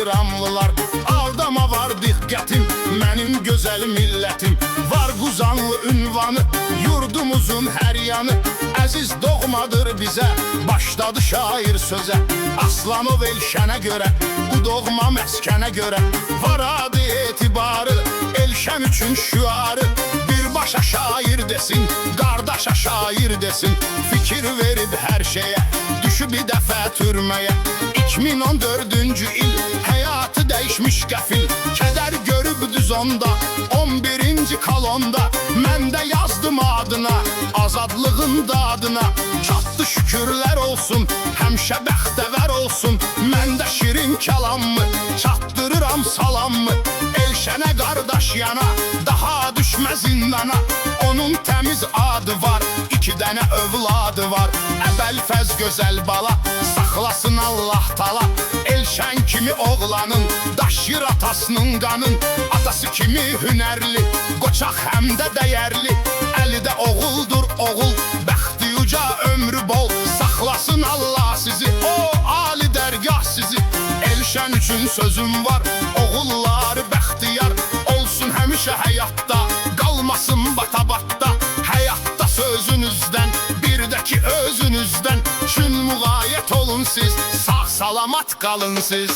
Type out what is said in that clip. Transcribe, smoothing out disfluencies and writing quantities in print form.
ehtiramlılar. Aldama var diqqətim, mənim gözəl millətim. Var Quzanlı ünvanı, yurdumuzun hər yanı. Əziz doğmadır bizə, başladı şair sözə. Aslanov Elşənə görə, bu doğma məskənə görə. Var adı etibarı, Elşən üçün şüarı. Birbaşa şair desin, qardaşa şair desin. Fikir verib hər şeyə, düşüb bir dəfə türməyə. 2014-cü il həyatı dəyişmiş qəfil. Kədər görüb düz onda, 11-ci kolonda. Mən də yazdım adına, azadlığın dadına. Çatdı şükürlər olsun, həmişə bəxtəvər olsun. Mən də şirin kəlammı, çatdırıram salammı. Elşənə qardaş yana, daha düşmə zindana. Onun təmiz adı var, 2 dənə övladı var. Əbəlfəz gözəl bala, saxlasın Allah tala. Elşən kimi oğlanın, daşır atasının qanın. Atası kimi hünərli, qoçaq həm də dəyərli. Əlidə oğuldur oğul, bəxti uca ömrü bol. Saxlasın Allah sizi, o ali dərgah sizi. Elşən üçün sözüm var, oğulları bəxtiyar. Olsun həmişə həyatda, qalmasın batabatda. Həyatda sözünüzdən, bir də ki özünüzdən. Üçün müğayət olun siz, sağ salamat qalın siz.